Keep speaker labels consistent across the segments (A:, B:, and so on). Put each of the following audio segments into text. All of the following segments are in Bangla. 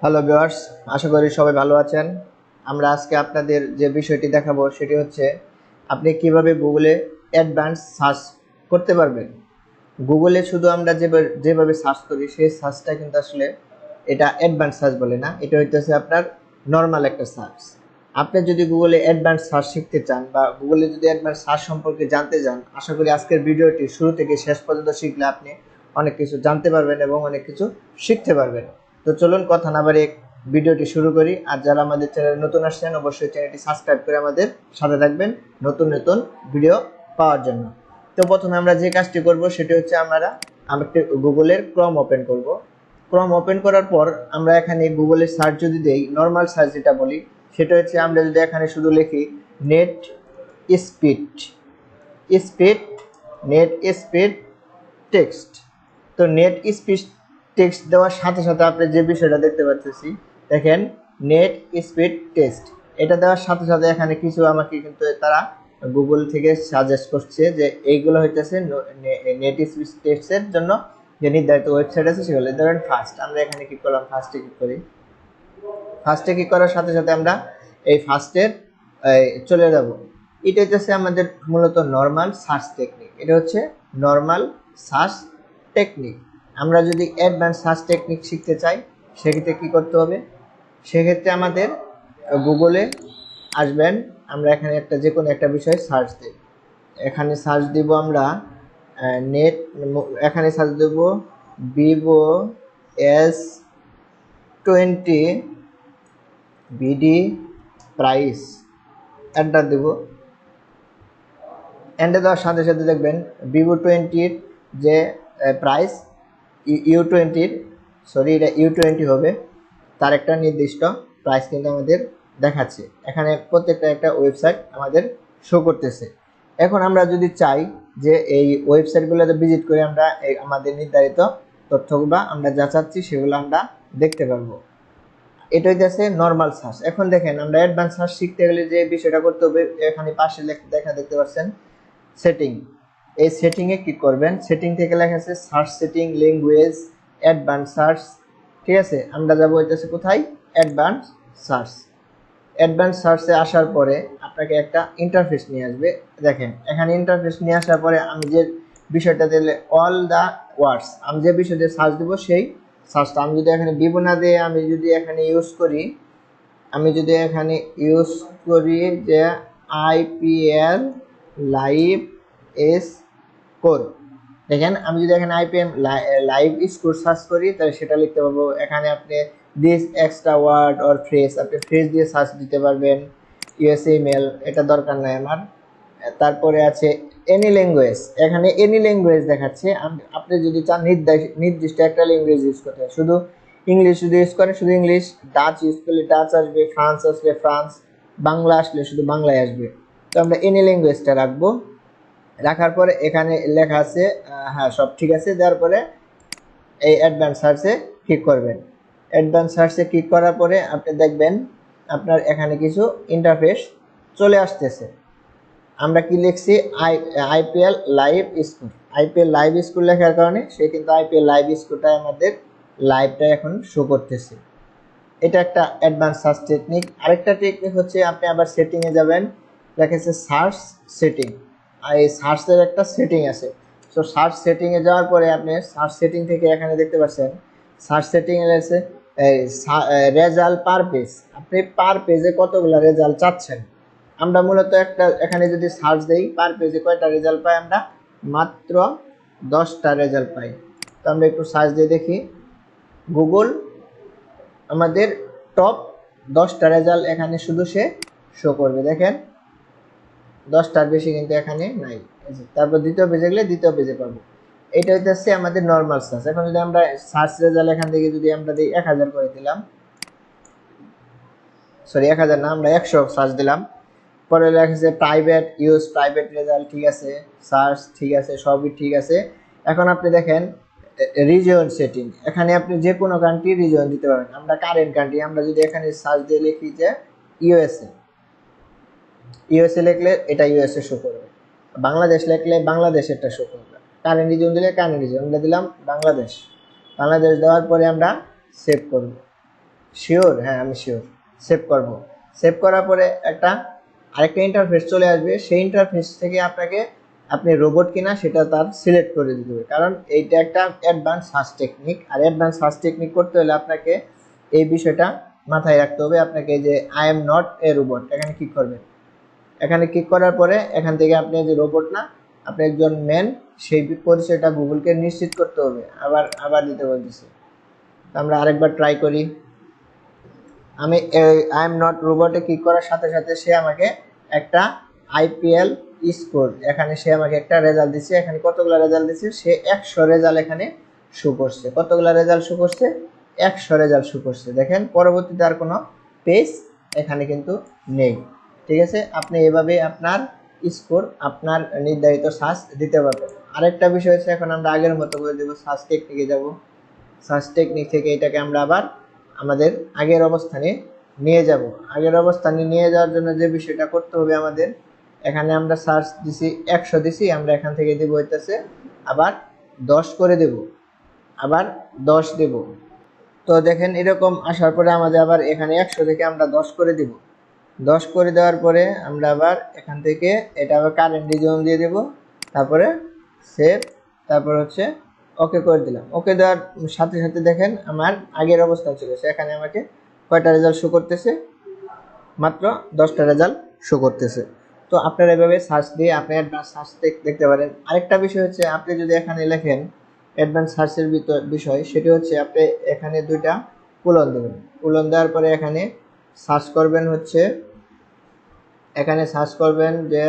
A: হ্যালো ভিউয়ার্স, আশা করি সবাই ভালো আছেন। আমরা আজকে আপনাদের যে বিষয়টি দেখাবো সেটি হচ্ছে আপনি কিভাবে গুগলে অ্যাডভান্স সার্চ করতে পারবেন। গুগলে শুধু আমরা যেভাবে সার্চ করি সেই সার্চটা কিন্তু আসলে এটা অ্যাডভান্স সার্চ বলে না, এটা হইতেছে আপনার নর্মাল একটা সার্চ। আপনি যদি গুগলে অ্যাডভান্স সার্চ শিখতে চান বা গুগলে যদি অ্যাডভান্স সার্চ সম্পর্কে জানতে চান, আশা করি আজকের ভিডিওটি শুরু থেকে শেষ পর্যন্ত শিখলে আপনি অনেক কিছু জানতে পারবেন এবং অনেক কিছু শিখতে পারবেন। তো চলুন কথা না বাড়িয়ে ভিডিওটি শুরু করি। আর যারা আমাদের চ্যানেলে নতুন আসছেন অবশ্যই চ্যানেলটি সাবস্ক্রাইব করে আমাদের সাথে থাকবেন নতুন নতুন ভিডিও পাওয়ার জন্য। তো প্রথমে আমরা যে কাজটি করব সেটি হচ্ছে আমরা একটি গুগলের ক্রোম ওপেন করব। ক্রোম ওপেন করার পর আমরা এখানে গুগলের সার্চ যদি দেই, নর্মাল সার্চ যেটা বলি সেটা হচ্ছে আমরা যদি এখানে শুধু লিখি net speed speed net speed text. তো নেট স্পিড টেক্সট দেওয়ার সাথে সাথে আপনি যে বিষয়টা দেখতে পাচ্ছেন, দেখেন নেট স্পিড টেক্সট, এটা দেওয়ার সাথে সাথে এখানে কিছু আমাকে কিন্তু তারা গুগল থেকে সাজেস্ট করছে যে এইগুলো হইতেছে নেট স্পিড টেক্সটের জন্য যে নির্ধারিত ওয়েবসাইট আছে সেগুলো। ধরেন ফার্স্ট আমরা এখানে ক্লিক করলাম, ফার্স্টে ক্লিক করি। ফার্স্টে ক্লিক করার সাথে সাথে আমরা এই ফার্স্টের চলে যাব। এটা হচ্ছে আমাদের মূলত নর্মাল সার্চ টেকনিক। এটা হচ্ছে নর্মাল সার্চ টেকনিক। আমরা যদি অ্যাডভান্স সার্চ টেকনিক শিখতে চাই সেক্ষেত্রে কী করতে হবে? সেক্ষেত্রে আমাদের গুগলে আসবেন, আমরা এখানে যে কোনো একটা বিষয় সার্চ দিই। এখানে সার্চ দিব আমরা নেট, এখানে সার্চ দেব ভিভো S20 ভিডি প্রাইস, এন্টার দেব। এন্টার দেওয়ার সাথে সাথে দেখবেন ভিভো 20 যে প্রাইস U20, সরি এটা U20 হবে, তার একটা নির্দিষ্ট প্রাইস কিন্তু আমাদের দেখাচ্ছে। এখানে প্রত্যেকটা একটা ওয়েবসাইট আমাদের শো করতেছে। এখন আমরা যদি চাই যে এই ওয়েবসাইটগুলোতে ভিজিট করে আমরা আমাদের নির্ধারিত তথ্যগুলো আমরা যা চাচ্ছি সেগুলো আমরা দেখতে পারবো। এটা হইতেছে নর্মাল সার্চ। এখন দেখেন আমরা অ্যাডভান্স সার্চ শিখতে গেলে যে বিষয়টা করতে হবে, এখানে পাশে দেখতে পাচ্ছেন সেটিং। এই সেটিংয়ে ক্লিক করবেন। সেটিং থেকে লেখা আছে search setting language advance search. ঠিক আছে, আমরা যাবো হইতেছে কোথায়? Advance search. অ্যাডভান্স সার্চে আসার পরে আপনাকে একটা ইন্টারফেস নিয়ে আসবে। দেখেন এখানে ইন্টারফেস নিয়ে আসার পরে আমি যে বিষয়টা দিলে অল দ্য ওয়ার্ডস, আমি যে বিষয়টা সার্চ দেবো সেই সার্চটা আমি যদি এখানে দিব না দিয়ে আমি যদি এখানে ইউজ করি, যে IPL লাইভ স্কোর। দেখেন আমি যদি এখানে IPM লাইভ স্কোর সার্চ করি তাহলে সেটা লিখতে পারবো। এখানে আপনি this extra word or phrase, আপনি ফ্রেজ দিয়ে সার্চ দিতে পারবেন। ইউএসএ ইমেল এটা দরকার নাই আমার। তারপরে আছে এনি ল্যাঙ্গুয়েজ, এখানে এনি ল্যাঙ্গুয়েজ দেখাচ্ছে। আপনি যদি চান নির্দিষ্ট একটা ল্যাঙ্গুয়েজ ইউজ করতে, শুধু ইংলিশ যদি ইউজ করেন শুধু ইংলিশ, ডাচ ইউজ করলে ডাচ আসবে, ফ্রান্স আসলে ফ্রান্স, বাংলা আসলে শুধু বাংলায় আসবে। তো আমরা এনি ল্যাঙ্গুয়েজটা রাখবো। রাখার পরে এখানে লেখা আছে হ্যাঁ সব ঠিক আছে, দেওয়ার পরে এই অ্যাডভান্স সার্চে ক্লিক করবেন। অ্যাডভান্স সার্চে ক্লিক করার পরে আপনি দেখবেন আপনার এখানে কিছু ইন্টারফেস চলে আসতেছে। আমরা কি লিখছি? IPL live school. IPL live school লেখার কারণে সে কিন্তু IPL লাইভ স্কুলটা আমাদের লাইভটা এখন শো করতেছে। এটা একটা অ্যাডভান্স সার্চ টেকনিক। আরেকটা টেকনিক হচ্ছে আপনি আবার সেটিংয়ে যাবেন, লেখেছে সার্চ সেটিং। আর এই সার্চের একটা সেটিং আছে। সো সার্চ সেটিংয়ে যাওয়ার পরে আপনি সার্চ সেটিং থেকে এখানে দেখতে পাচ্ছেন সার্চ সেটিংয়ে আছে রেজাল্ট পার পেজ। আপনি পার পেজে কতগুলো রেজাল্ট চাচ্ছেন। আমরা মূলত এখানে যদি সার্চ দেই পার পেজে কয়টা রেজাল্ট পাই, আমরা মাত্র 10টা রেজাল্ট পাই। তো আমরা একটু সার্চ দিয়ে দেখি। গুগল আমাদের টপ 10টা রেজাল্ট এখানে শুধু সে শো করবে। দেখেন 10টার বেশি কিন্তু এখানে নাই। তারপর দ্বিতীয় পেজে গেলে দ্বিতীয় পেজে পাবো। এটা হচ্ছে আমাদের নর্মাল সার্চ। এখন যদি আমরা সার্চ রেজাল্ট এখান থেকে যদি আমরা দিই 1000 করে দিলাম, সরি 1000 না, আমরা 100 সার্চ দিলাম। পরে লেখা প্রাইভেট ইউজ প্রাইভেট রেজাল্ট, ঠিক আছে, সার্চ ঠিক আছে, সবই ঠিক আছে। এখন আপনি দেখেন রিজিয়ন সেটিং, এখানে আপনি যে কোনো কান্ট্রি রিজিয়ন দিতে পারবেন। আমরা কারেন্ট কান্ট্রি, আমরা যদি এখানে সার্চ দিয়ে লিখি যে ইউএসএ লিখলে এটা ইউএসএ শো করবে, বাংলাদেশ লিখলে বাংলাদেশেরটা শো করবে, কারেন্ট রিজিয়ন দিলে কারেন্ট রিজিয়ন, আমরা দিলাম বাংলাদেশ। বাংলাদেশ দেওয়ার পরে আমরা সেভ করব। শিওর, হ্যাঁ আমি শিওর। সেভ করব। সেভ করার পরে আরেকটা ইন্টারফেস চলে আসবে। সেই ইন্টারফেস থেকে আপনি রোবট কিনা সেটা তার সিলেক্ট করে দিতে হবে, কারণ এইটা একটা অ্যাডভান্স সার্চ টেকনিক। আর অ্যাডভান্স সার্চ টেকনিক করতে হলে আপনাকে এই বিষয়টা মাথায় রাখতে হবে। আপনাকে যে I am not a robot এখানে ক্লিক করবেন। এখানে ক্লিক করার পরে এখান থেকে আপনি যে রোবট না, আপনি একজন ম্যান, সেই পরিচয়টা গুগলকে নিশ্চিত করতে হবে। আবার দিতে বলতেছি। আমরা আরেকবার ট্রাই করি। আমি আই এম নট রোবটে ক্লিক করার সাথে সাথে সে আমাকে একটা আইপিএল স্কোর, এখানে সে আমাকে একটা রেজাল্ট দিচ্ছে। এখানে কতগুলো রেজাল্ট দিচ্ছে, সে 100 রেজাল্ট এখানে শো করছে। কতগুলো রেজাল্ট শো করছে, 100 রেজাল্ট শো করছে। দেখেন পরবর্তীতে আর কোনো পেজ এখানে কিন্তু নেই। ঠিক আছে, আপনি এভাবে আপনার স্কোর, আপনার নির্ধারিত সার্চ দিতে পারবেন। আরেকটা বিষয় হচ্ছে, এখন আমরা আগের মতো করে দেবো, সার্চ টেকনিকে যাব। সার্চ টেকনিক থেকে এটাকে আমরা আবার আমাদের আগের অবস্থানে নিয়ে যাব। আগের অবস্থানে নিয়ে যাওয়ার জন্য যে বিষয়টা করতে হবে আমাদের, এখানে আমরা সার্চ দিছি 100 দিছি, আমরা এখান থেকে দেব হইতেছে আবার 10 করে দেব, আবার 10 দেব। তো দেখেন এরকম আসার পরে আমাদের আবার এখানে 100 থেকে আমরা 10 করে দেব। 10 করে দেওয়ার পরে আমরা আবার এখান থেকে এটা আবার কারেন্ট রিজন দিয়ে দেব, তারপরে সেভ, তারপর হচ্ছে ওকে করে দিলাম। ওকে দেওয়ার সাথে সাথে দেখেন আমার আগের অবস্থান ছিল, সেখানে আমাকে কয়টা রেজাল্ট শো করতেছে, মাত্র 10টা রেজাল্ট শো করতেছে। তো আপনারা এভাবে সার্চ দিয়ে আপনি অ্যাডভান্স সার্চ দেখতে পারেন। আরেকটা বিষয় হচ্ছে, আপনি যদি এখানে লেখেন অ্যাডভান্স সার্চের বিষয়, সেটি হচ্ছে আপনি এখানে দুইটা কোলন দেবেন। কোলন দেওয়ার পরে এখানে সার্চ করবেন হচ্ছে, এখানে সার্চ করবেন যে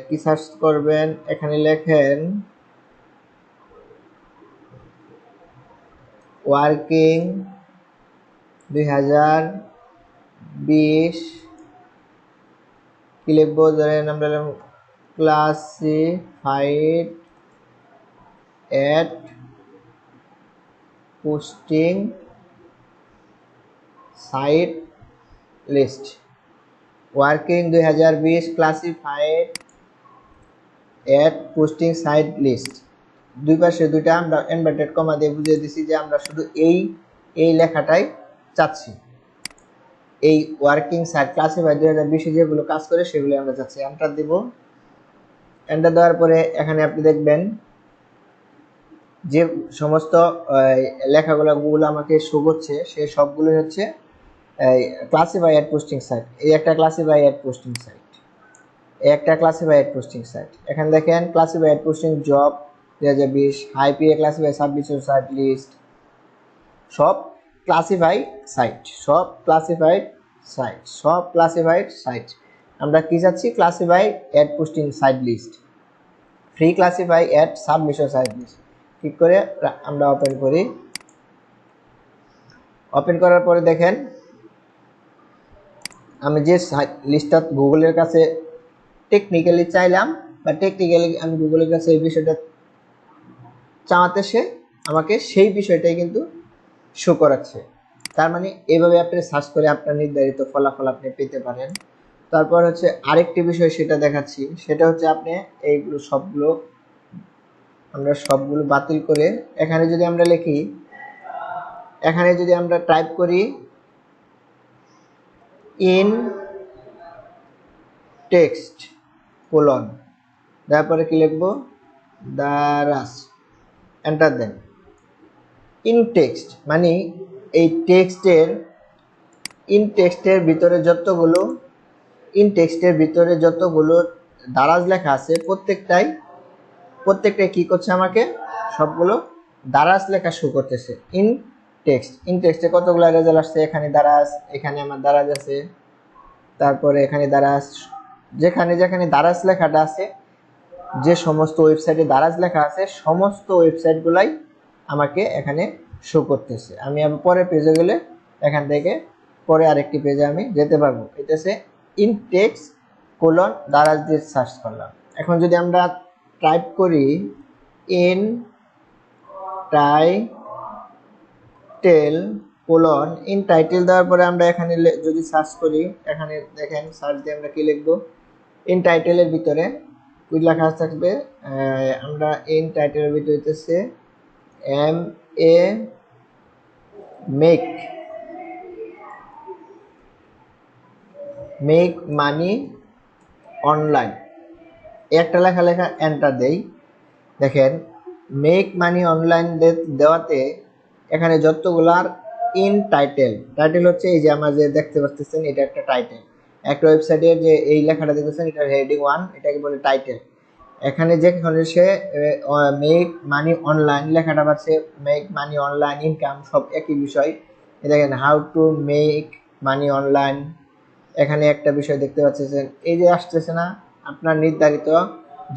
A: কি সার্চ করবেন, এখানে লেখেন ওয়ার্কিং 2020, কি লিখবো, ধরেন আমরা classified ad posting site list. Working 2020 classified ad posting site list. দুই পাশে দুইটা আমরা ইনভার্টেড কমা দিয়ে বুঝিয়ে দিছি যে আমরা শুধু এই লেখাটাই চাচ্ছি। এই ওয়ার্কিং সাইট ক্লাসিফাইড 2020 যেগুলো কাজ করে সেগুলো আমরা চাচ্ছি। এন্টার দিব। এন্টার দেওয়ার পরে এখানে আপনি দেখবেন যে সমস্ত লেখাগুলো গুগল আমাকে শো করছে, সেই সবগুলোই হচ্ছে ক্লাসিফাই এট পোস্টিং সাইট। এই একটা ক্লাসিফাই এট পোস্টিং সাইট, এই একটা ক্লাসিফাই এট পোস্টিং সাইট। এখানে দেখেন classify ad posting job 2020, IPA classify submission site list, সব ক্লাসিফাই সাইট, সব ক্লাসিফাইড সাইট, সব ক্লাসিফাইড সাইট। আমরা কি চাচ্ছি, classify ad posting site list, free classify ad submission site list. ঠিক করে আমরা ওপেন করি। ওপেন করার পরে দেখেন আমি যে লিস্টটা গুগলের কাছে টেকনিক্যালি চাইলাম, বা টেকনিক্যালি আমি গুগলের কাছে এই বিষয়টা চাওয়াতে সে আমাকে সেই বিষয়টাই কিন্তু শো করাচ্ছে। তার মানে এইভাবে আপনি সার্চ করে আপনার নির্ধারিত ফলাফল আপনি পেতে পারেন। তারপর হচ্ছে আরেকটি বিষয় সেটা দেখাচ্ছি, সেটা হচ্ছে আপনি এইগুলো সবগুলো বাতিল করে এখানে যদি আমরা লিখি, এখানে যদি আমরা টাইপ করি ইন টেক্সট কোলন, তারপরে কি লিখবো, দারাস, এন্টার দেন। ইন টেক্সট মানে এই টেক্সটের ভিতরে যতগুলো দারাজ লেখা আছে, প্রত্যেকটাই কি করছে, আমাকে সবগুলো দারাজ লেখা শো করতেছে। ইন টেক্সটে কতগুলো রেজাল্ট আসছে, এখানে দারাজ, এখানে আমার দারাজ আছে, তারপরে এখানে দারাজ, যেখানে যেখানে দারাজ লেখাটা আছে, যে সমস্ত ওয়েবসাইটে দারাজ লেখা আছে, সমস্ত ওয়েবসাইটগুলাই আমাকে এখানে শো করতেছে। আমি আবার পরের পেজে গেলে এখান থেকে পরে আরেকটি পেজে আমি যেতে পারবো। এটা হচ্ছে ইন টেক্সট কোলন দারাজ দিয়ে সার্চ করলাম। এখন যদি আমরা টাইপ করি in title colon, in title দেওয়ার পরে আমরা এখানে যদি সার্চ করি, এখানে দেখেন সার্চ দিয়ে আমরা কি লিখবো, ইন টাইটেলের ভিতরে ওই লেখা থাকবে, আমরা ইন টাইটেলের ভিতরে হইতেছে MA make make money online একটা লেখা এন্টার দেই। দেখেন মেক মানি অনলাইন দেওয়াতে এখানে যতগুলার ইন টাইটেল হচ্ছে এই যে আমরা যে দেখতে পাচ্ছেন এটা একটা টাইটেল। একটা ওয়েবসাইটের যে এই লেখাটা দেখতেছেন এটা হেডিং 1, এটাকে বলে টাইটেল। এখানে যেখানে সে মেক মানি অনলাইন লেখাটা পাচ্ছে, মেক মানি অনলাইন ইনকাম সব একই বিষয়। দেখেন how to make money online, এখানে একটা বিষয় দেখতে পাচ্ছেন এই যে আসতেছে না, আপনার নির্ধারিত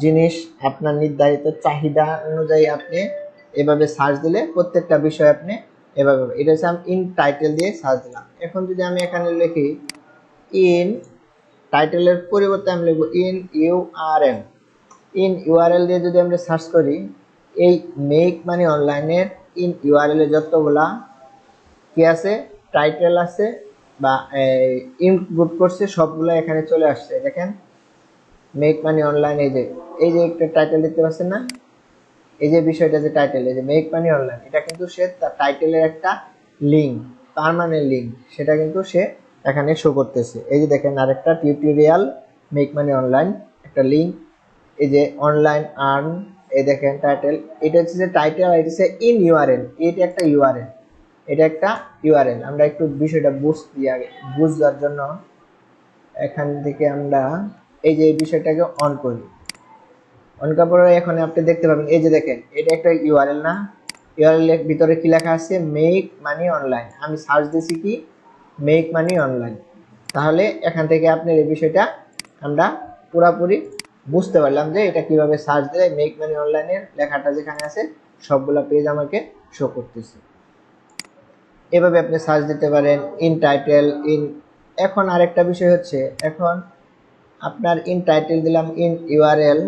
A: জিনিস, আপনার নির্ধারিত চাহিদা অনুযায়ী আপনি এভাবে সার্চ দিলে প্রত্যেকটা বিষয় আপনি এভাবে, এটা হচ্ছে আমি ইন টাইটেল দিয়ে সার্চ দিলাম। এখন যদি আমি এখানে লিখি ইন টাইটেলের পরিবর্তে আমি লিখব ইন ইউআরএল, ইন ইউআরএল দিয়ে যদি আমরা সার্চ করি এই মেক মানি অনলাইনের ইন ইউআরএল এ যতগুলা কি আছে টাইটেল আছে বা ইনক্লুড করছে সবগুলো এখানে চলে আসছে। দেখেন মেক মানি অনলাইন, এই যে একটা টাইটেল দেখতে পাচ্ছেন না, এই যে বিষয়টা যে টাইটেল, এই যে মেক মানি অনলাইন, এটা কিন্তু সে তার টাইটেলের একটা লিঙ্ক, পার্মানেন্ট লিঙ্ক, সেটা কিন্তু সে এখানে শো করতেছে। এই যে দেখেন আরেকটা টিউটোরিয়াল মেক মানি অনলাইন একটা লিঙ্ক, এই যে অনলাইন আর্ন, এই দেখেন টাইটেল, এটা হচ্ছে যে টাইটেল, এটা হচ্ছে ইন ইউআরএল, এটা একটা ইউআরএল, এটা একটা ইউআরএল। আমরা একটু বিষয়টা বুঝবার জন্য এখান থেকে আমরা এই যে এই বিষয়টাকে অন করি, অন করার পরে এখন আপনি দেখতে পাবেন এই যে দেখেন এটা একটা ইউআরএল না, ইউআরএল এর ভিতরে কি লেখা আছে মেক মানি অনলাইন, আমি সার্চ দিছি কি মেক মানি অনলাইন। তাহলে এখান থেকে আপনার এই বিষয়টা আমরা পুরোপুরি বুঝতে পারলাম যে এটা কিভাবে সার্চ দিলে মেক মানি অনলাইনের লেখাটা যেখানে আছে সবগুলা পেজ আমাকে শো করতেছে। এভাবে আপনি সার্চ দিতে পারেন ইন টাইটেল ইন। এখন আরেকটা বিষয় হচ্ছে, এখন আপনার ইন টাইটেল দিলাম ইন ইউআরএল,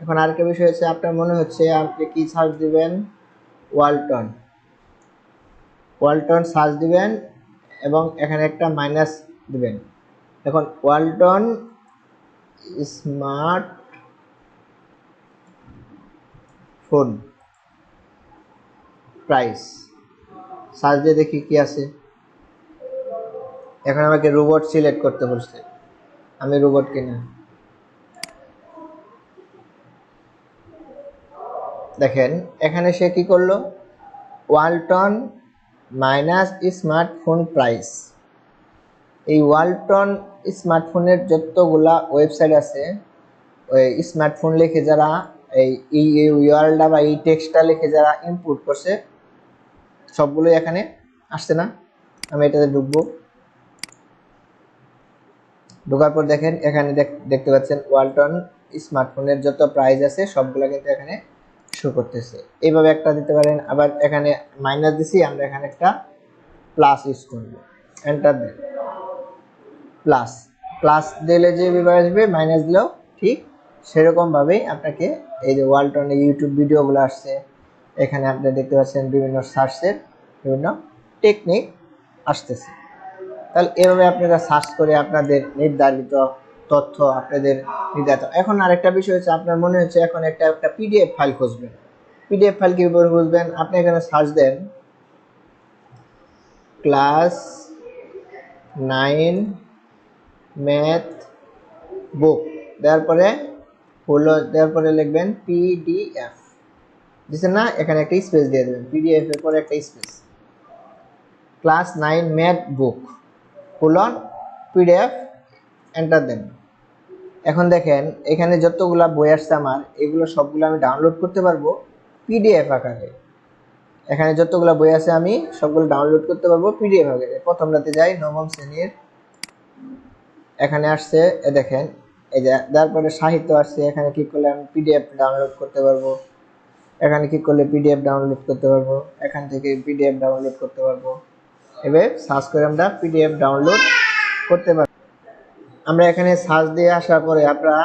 A: এখন আরেকটা বিষয় হচ্ছে আপনার মনে হচ্ছে আপনি কি সার্চ দিবেন ওয়ালটন, ওয়ালটন সার্চ দিবেন এবং এখানে একটা মাইনাস দিবেন। এখন Walton smart phone price search দিয়ে দেখি কি আছে। এখন আমাকে রোবট সিলেক্ট করতে বলছে, আমি রোবট কিনা, দেখেন এখানে সে কি করলো ওয়ালটন মাইনাস স্মার্টফোন প্রাইস। এই ওয়ালটন স্মার্টফোনের যতগুলা ওয়েবসাইট আছে ওই স্মার্টফোন লিখে যারা এই ইউআরএলটা বা এই টেক্সটটা লিখে যারা ইনপুট করছে সবগুলোই এখানে আসছে না। আমি এটাতে ঢুকবো, ঢোকার পর দেখেন এখানে দেখতে পাচ্ছেন ওয়ালটন স্মার্টফোনের যত প্রাইস আছে সবগুলো কিন্তু এখানে শো করতেছে। এইভাবে একটা দিতে পারেন, আবার এখানে মাইনাস দিছি, আমরা এখানে একটা প্লাস ইউজ করব, এন্টার দেন, প্লাস প্লাস দিলে যে বিভাগ আসবে মাইনাস দিলেও ঠিক সেরকম ভাবেই আপনাকে এই যে ওয়ালটনের ইউটিউব ভিডিওগুলো আসছে, এখানে আপনি দেখতে পাচ্ছেন বিভিন্ন সার্চের বিভিন্ন টেকনিক আসতেছে। তাহলে এভাবে আপনারা সার্চ করে আপনাদের নির্ধারিত তথ্য আপনাদের নির্ধারিত। এখন আরেকটা বিষয় হচ্ছে আপনার মনে হচ্ছে এখন একটা পিডিএফ ফাইল খুঁজবেন, পিডিএফ ফাইল কিভাবে খুঁজবেন, আপনি এখানে সার্চ দেন ক্লাস 9 ম্যাথ বুক, দেওয়ার পরে লিখবেন পিডিএফ, দিচ্ছেন না, এখানে একটা স্পেস দিয়ে দেবেন, পিডিএফ এর পরে একটা space, class 9 math book PDF, enter দেন। এখন দেখেন এখানে যতগুলা বই আসছে আমার এগুলো সবগুলো আমি ডাউনলোড করতে পারবো পিডিএফ আকারে। এখানে যতগুলো বই আছে আমি সবগুলো ডাউনলোড করতে পারবো পিডিএফ আকারে। প্রথমটাতে যাই, নবম শ্রেণীর, এখানে আসছে দেখেন এই যে, তারপরে সাহিত্য আসছে, এখানে ক্লিক করলে আমি পিডিএফ ডাউনলোড করতে পারবো, এখানে ক্লিক করলে পিডিএফ ডাউনলোড করতে পারবো, এখান থেকে পিডিএফ ডাউনলোড করতে পারবো। এভাবে সার্চ করে আমরা পিডিএফ ডাউনলোড করতে পারবো। আমরা এখানে সার্চ দিয়ে আসার পরে আপনারা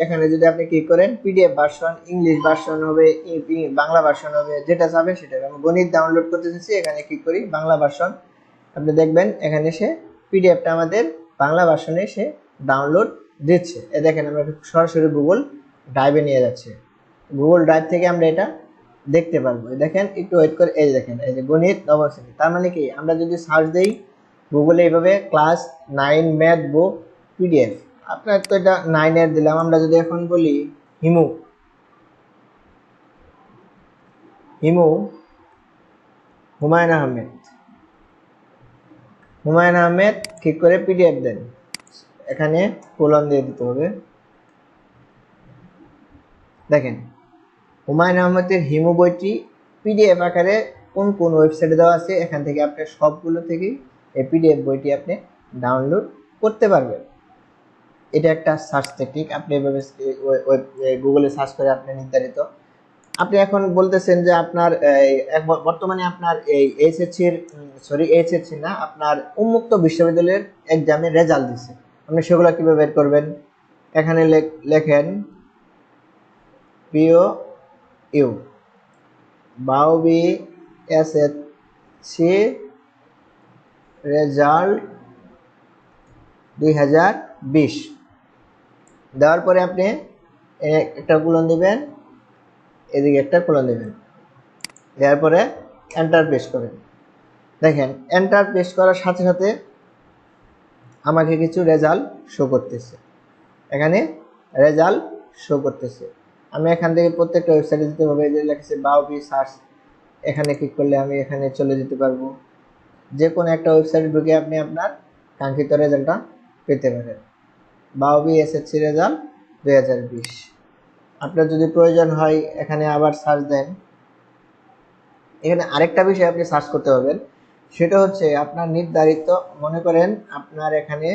A: এখানে যদি আপনি ক্লিক করেন পিডিএফ ভার্সন, ইংলিশ ভার্সন হবে, বাংলা ভার্সন হবে, যেটা চাবে সেটা। আমি গণিত ডাউনলোড করতে চাইছি, এখানে ক্লিক করি বাংলা ভার্সন, আপনি দেখবেন এখানে এসে পিডিএফটা আমাদের বাংলা ভার্সনে এসে ডাউনলোড দিচ্ছে। এ দেখেন আমরা সরাসরি গুগল ড্রাইভে নিয়ে যাচ্ছে, গুগল ড্রাইভ থেকে আমরা এটা দেখতে পারবো। দেখেন একটু ওয়েট করে, এই দেখেন এই যে গণিত নবম শ্রেণী, তার মানে কি আমরা যদি সার্চ দেই গুগলে এইভাবে ক্লাস 9 ম্যাথ বুক পিডিএফ, আপনার তো এটা 9 দিলাম। আমরা যদি এখন বলি হিমু, হুমায়ুন আহমেদ, ঠিক করে পিডিএফ দেন, এখানে কোলন দিয়ে দিতে হবে। দেখেন হুমায়ুন আহমেদের হিমু বইটি পিডিএফ আকারে কোন কোন ওয়েবসাইটে দেওয়া আছে, এখান থেকে আপনি সবগুলো থেকে এই পিডিএফ বইটি আপনি ডাউনলোড করতে পারবেন। এটা একটা সার্চ টেকনিক। আপনি এভাবে গুগলে সার্চ করে আপনি নির্ধারিত, আপনি এখন বলতেছেন যে আপনার বর্তমানে আপনার এই এইচএসসি না, আপনার উন্মুক্ত বিশ্ববিদ্যালয়ের এক্সামের রেজাল্ট দিচ্ছে, আপনি সেগুলো কিভাবে বের করবেন? এখানে লেখেন পিও বাউবি এসএসসি রেজাল্ট 2020 দেওয়ার পরে আপনি একটা কোলন দিবেন, এদিকে একটা কোলন দিবেন, দেওয়ার পরে এন্টার প্রেস করেন। দেখেন এন্টার প্রেস করার সাথে সাথে আমাকে কিছু রেজাল্ট শো করতেছে, এখানে রেজাল্ট শো করতেছে। আমি এখান থেকে প্রত্যেকটা ওয়েবসাইটে যেতে হবে, যে লেখছে বাউবি সার্চ, এখানে ক্লিক করলে আমি এখানে চলে যেতে পারবো। যে কোনো একটা ওয়েবসাইটে ঢুকে আপনি আপনার কাঙ্ক্ষিত রেজাল্টটা পেতে পারেন। বাউবি এসএসসি রেজাল্ট 2020। আপনার যদি প্রয়োজন হয় এখানে আবার সার্চ দেন। এখানে আরেকটা বিষয় আপনি সার্চ করতে পারবেন, সেটা হচ্ছে আপনার নির্ধারিত, মনে করেন আপনার এখানে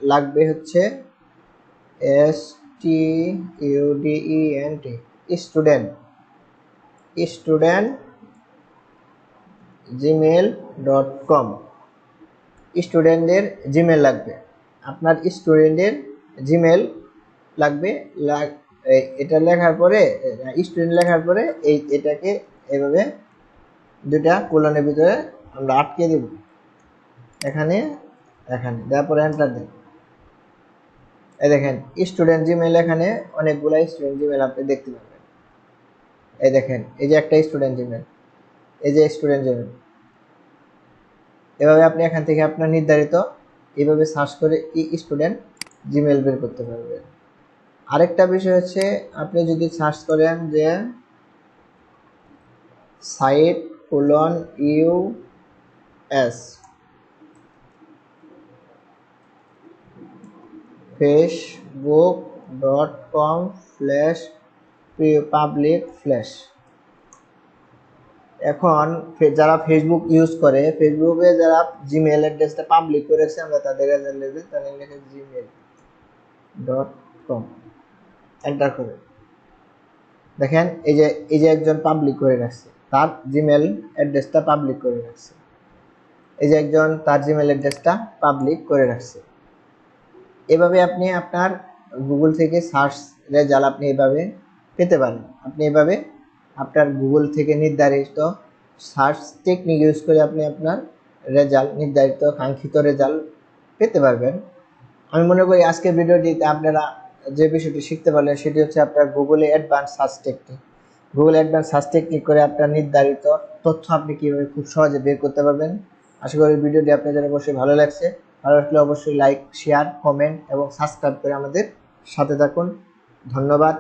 A: লাগবে হচ্ছে স্টুডেন্ট gmail.com, স্টুডেন্টদের জিমেল লাগবে, আপনার স্টুডেন্টের জিমেল লাগবে। এটা লেখার পরে স্টুডেন্ট লেখার পরে এটাকে এভাবে দুটা কোলনের ভিতরে আমরা আটকে দেব, এখানে দেওয়ার পরে এন্টার দেন। এই দেখেন স্টুডেন্ট জিমেল, এখানে অনেকগুলো স্টুডেন্ট জিমেল আপনি দেখতে পাবেন। এই দেখেন এই যে একটা স্টুডেন্ট জিমেল, এই যে স্টুডেন্ট জিমেল। এভাবে আপনি এখান থেকে আপনার নির্ধারিত এইভাবে সার্চ করে স্টুডেন্ট জিমেল বের করতে পারবেন। আরেকটা বিষয় হচ্ছে আপনি যদি সার্চ করেন যে site:/us facebook.com/public/, এখন যারা ফেসবুক ইউজ করে, ফেসবুকে যারা জিমেল অ্যাড্রেসটা পাবলিক করেছে, আমরা তাদের লিখে gmail.com এন্টার করে দেখেন এই যে একজন পাবলিক করে রাখছে, তার জিমেল অ্যাড্রেসটা পাবলিক করে রাখছে। এই যে একজন তার জিমেল অ্যাড্রেসটা পাবলিক করে রাখছে। এভাবে আপনি আপনার গুগল থেকে সার্চ রেজাল্ট আপনি এভাবে পেতে পারেন। আপনি এভাবে আপনার গুগল থেকে নির্ধারিত সার্চ টেকনিক ইউজ করে আপনি আপনার রেজাল্ট, নির্ধারিত কাঙ্ক্ষিত রেজাল্ট পেতে পারবেন। আমি মনে করি আজকের ভিডিওটিতে আপনারা যে বিষয়টি শিখতে পারলেন সেটি হচ্ছে আপনার গুগলে advance search technique. Google advance search technique করে আপনার নির্ধারিত তথ্য আপনি কীভাবে খুব সহজে বের করতে পারবেন। আশা করি ভিডিওটি আপনাদের অবশ্যই ভালো লাগছে। ভালো লাগলে অবশ্যই লাইক, শেয়ার, কমেন্ট এবং সাবস্ক্রাইব করে আমাদের সাথে থাকুন। ধন্যবাদ।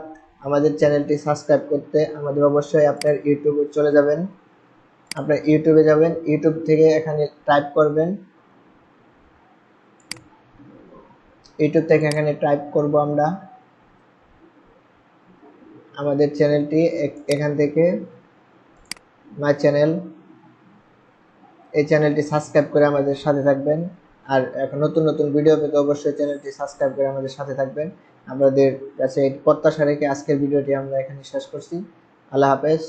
A: আমাদের চ্যানেলটি সাবস্ক্রাইব করতে আমাদের অবশ্যই আপনার ইউটিউবে চলে যাবেন, আপনার ইউটিউবে যাবেন, ইউটিউব থেকে এখানে টাইপ করবেন, ইউটিউব থেকে এখানে টাইপ করব আমরা আমাদের চ্যানেলটি, এখান থেকে মাই চ্যানেল, এই চ্যানেলটি সাবস্ক্রাইব করে আমাদের সাথে থাকবেন। আর এখন নতুন নতুন ভিডিও পেতে অবশ্যই চ্যানেলটি সাবস্ক্রাইব করে আমাদের সাথে থাকবেন। আপনাদের কাছে প্রত্যাশা রেখে আজকের ভিডিওটি আমরা এখানে শেষ করছি। আল্লাহ হাফেজ।